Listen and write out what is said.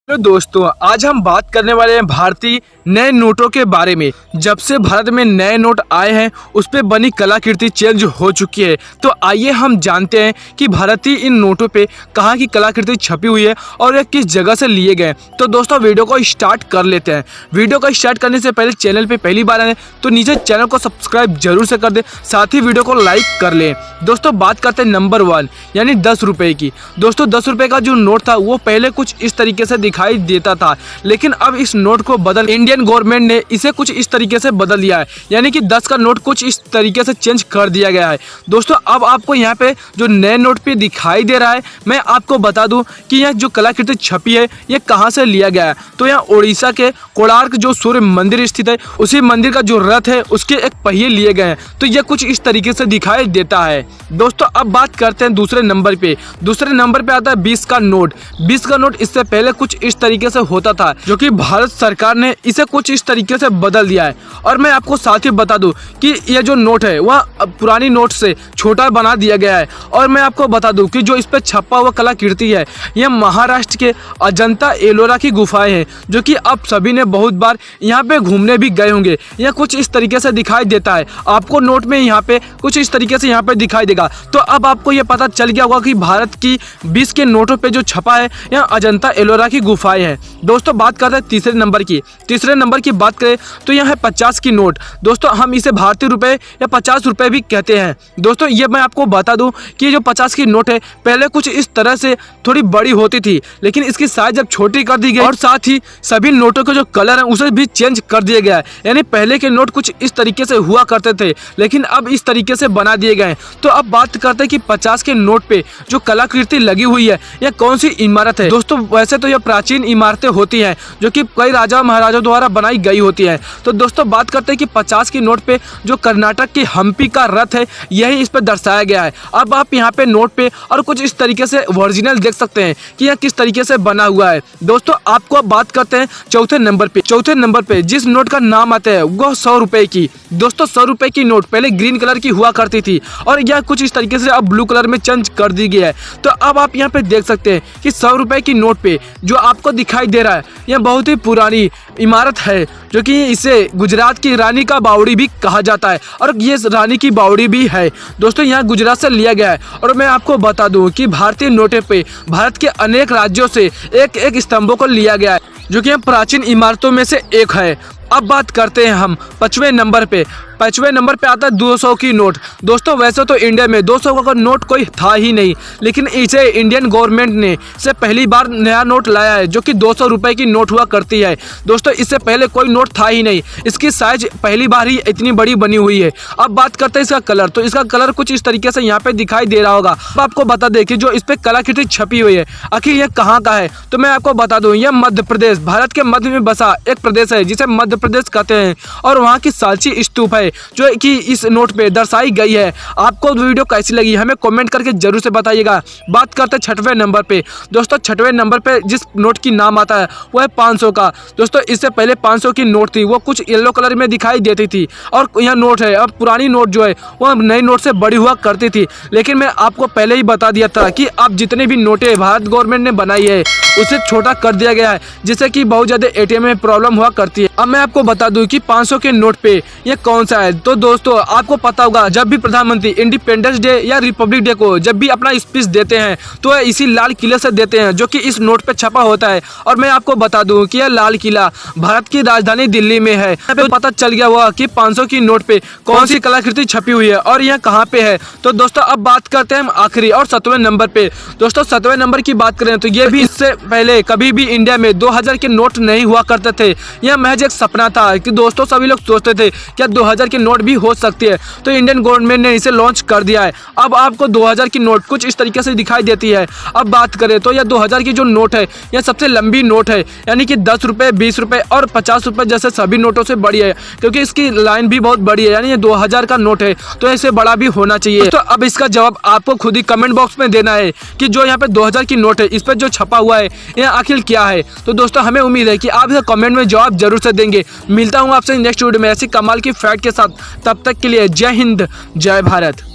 तो दोस्तों आज हम बात करने वाले हैं भारतीय नए नोटों के बारे में। जब से भारत में नए नोट आए हैं उस पे बनी कलाकृति चेंज हो चुकी है। तो आइए हम जानते हैं कि भारतीय इन नोटों पे कहाँ की कलाकृति छपी हुई है और ये किस जगह से लिए गए। तो दोस्तों वीडियो को स्टार्ट कर लेते हैं। वीडियो को स्टार्ट करने से पहले चैनल पे पहली बार आए तो नीचे चैनल को सब्सक्राइब जरूर से कर दे, साथ ही वीडियो को लाइक कर लें। दोस्तों बात करते हैं नंबर 1 यानी 10 रुपये की। दोस्तों 10 रुपये का जो नोट था वो पहले कुछ इस तरीके से दिखाई देता था, लेकिन अब इस नोट को बदल इंडियन गवर्नमेंट ने इसे कुछ इस तरीके से बदल दिया है, यानी कि 10 का नोट कुछ इस तरीके से चेंज कर दिया गया है। दोस्तों अब आपको यहाँ पे जो नए नोट पे दिखाई दे रहा है, मैं आपको बता दूं कि यह जो कलाकृति छपी है ये कहाँ से लिया गया है। तो यहाँ उड़ीसा के कोणार्क जो सूर्य मंदिर स्थित है, उसी मंदिर का जो रथ है उसके एक पहिए लिए गए हैं। तो यह कुछ इस तरीके से दिखाई देता है। दोस्तों अब बात करते हैं दूसरे नंबर पे। दूसरे नंबर पे आता है 20 का नोट। 20 का नोट इससे पहले कुछ इस तरीके से होता था, जो कि भारत सरकार ने इसे कुछ इस तरीके से बदल दिया है। और मैं आपको साथ ही बता दूं कि यह जो नोट है वह पुरानी नोट से छोटा बना दिया गया है। और मैं आपको बता दूं कि जो इस पे छपा हुआ कलाकृति है यह महाराष्ट्र के अजंता एलोरा की गुफाएं हैं, जो कि आप सभी ने बहुत बार यहाँ पे घूमने भी गए होंगे। यह कुछ इस तरीके से दिखाई देता है। आपको नोट में यहाँ पे कुछ इस तरीके से यहाँ पे दिखाई देगा। तो अब आपको यह पता चल गया होगा कि भारत की 20 के नोटों पे जो छपा है यह अजंता एलोरा की गुफाएं हैं। दोस्तों बात करते हैं तीसरे नंबर की। तीसरे नंबर की बात करें तो यह है 50 की नोट। दोस्तों हम इसे भारतीय रुपए या 50 रुपए भी कहते हैं। दोस्तों ये मैं आपको बता दूं कि जो 50 की नोट है पहले कुछ इस तरह से थोड़ी बड़ी होती थी, लेकिन इसकी साइज जब छोटी कर दी गई और साथ ही सभी नोटों के जो कलर है उसे भी चेंज कर दिया गया है। यानी पहले के नोट कुछ इस तरीके से हुआ करते थे, लेकिन अब इस तरीके से बना दिए गए। तो अब बात करते हैं कि 50 के नोट पे जो कलाकृति लगी हुई है यह कौन सी इमारत है। दोस्तों वैसे तो यह प्राचीन इमारतें होती हैं जो कि कई राजा महाराजाओं द्वारा बनाई गई होती है। तो दोस्तों बात करते हैं कि 50 की नोट पे जो कर्नाटक की हम्पी का रथ है यही इस पे दर्शाया गया है। अब आप यहाँ पे नोट पे और कुछ इस तरीके से ओरिजिनल देख सकते हैं कि यह किस तरीके से बना हुआ है। दोस्तों आपको अब बात करते हैं चौथे नंबर पे। चौथे नंबर पे जिस नोट का नाम आता है वह 100 रुपए की। दोस्तों 100 रुपए की नोट पहले ग्रीन कलर की हुआ करती थी और यह कुछ इस तरीके से अब ब्लू कलर में चेंज कर दी गई है। तो अब आप यहाँ पे देख सकते हैं कि 100 रुपए की नोट पे जो आपको दिखाई दे रहा है यह बहुत ही पुरानी इमारत है, जो कि इसे गुजरात की रानी का बावड़ी भी कहा जाता है और ये रानी की बावड़ी भी है। दोस्तों यहाँ गुजरात से लिया गया है। और मैं आपको बता दूं कि भारतीय नोटे पे भारत के अनेक राज्यों से एक एक स्तंभों को लिया गया है, जो कि प्राचीन इमारतों में से एक है। अब बात करते हैं हम 5वें नंबर पे। 5वें नंबर पे आता है 200 की नोट। दोस्तों वैसे तो इंडिया में 200 का नोट कोई था ही नहीं, लेकिन इसे इंडियन गवर्नमेंट ने से पहली बार नया नोट लाया है, जो कि 200 रुपए की नोट हुआ करती है। दोस्तों इससे पहले कोई नोट था ही नहीं, इसकी साइज पहली बार ही इतनी बड़ी बनी हुई है। अब बात करते हैं इसका कलर। तो इसका कलर कुछ इस तरीके से यहाँ पे दिखाई दे रहा होगा। अब आपको बता दें कि जो इस पे कलाकृति छपी हुई है आखिर यह कहाँ का है। तो मैं आपको बता दूं यह मध्य प्रदेश, भारत के मध्य में बसा एक प्रदेश है जिसे मध्य प्रदेश कहते हैं। और वहाँ की सालची स्तूप है जो कि इस नोट पे दर्शाई गई है। आपको वीडियो कैसी लगी हमें कमेंट करके जरूर से बताइएगा। बात करते हैं 6वें नंबर पे। दोस्तों 6वें नंबर पे जिस नोट की नाम आता है वह है 500 का। दोस्तों इससे पहले 500 की नोट थी वो कुछ येलो कलर में दिखाई देती थी और यह नोट है अब पुरानी नोट जो है वह नई नोट से बड़ी हुआ करती थी। लेकिन मैं आपको पहले ही बता दिया था कि अब जितने भी नोटें भारत गवर्नमेंट ने बनाई है उसे छोटा कर दिया गया है, जिससे कि बहुत ज़्यादा एटीएम में प्रॉब्लम हुआ करती है। अब मैं आपको बता दूं कि 500 के नोट पे ये कौन सा है। तो दोस्तों आपको पता होगा जब भी प्रधानमंत्री इंडिपेंडेंस डे या रिपब्लिक डे को जब भी अपना स्पीच देते हैं तो इसी लाल किले से देते हैं, जो कि इस नोट पे छपा होता है। और मैं आपको बता दूं कि यह लाल किला भारत की राजधानी दिल्ली में है। तो पता चल गया हुआ कि 500 की नोट पे कौन सी कलाकृति छपी हुई है और यह कहाँ पे है। तो दोस्तों अब बात करते हैं हम आखिरी और 7वें नंबर पे। दोस्तों 7वें नंबर की बात करें तो ये भी इससे पहले कभी भी इंडिया में 2000 के नोट नहीं हुआ करते थे। यह महज एक सपना था कि दोस्तों सभी लोग सोचते थे क्या 2000 के नोट भी हो सकती है। तो इंडियन गवर्नमेंट ने इसे लॉन्च कर दिया है। अब आपको 2000 की नोट कुछ इस तरीके से दिखाई देती है। अब बात करें तो यह 2000 की जो नोट है यह सबसे लंबी नोट है, यानी कि 10 रुपये, 20 रुपये और 50 रुपये जैसे सभी नोटों से बड़ी है, क्योंकि इसकी लाइन भी बहुत बड़ी है। यानी ये 2000 का नोट है तो इसे बड़ा भी होना चाहिए। तो अब इसका जवाब आपको खुद ही कमेंट बॉक्स में देना है कि जो यहाँ पे 2000 की नोट है इस पर जो छपा हुआ है यह आखिर क्या है। तो दोस्तों हमें उम्मीद है कि आप इसे कमेंट में जवाब जरूर से देंगे। मिलता हूँ आपसे नेक्स्ट वीडियो में ऐसी कमाल की फैक्ट के साथ। तब तक के लिए जय हिंद, जय भारत।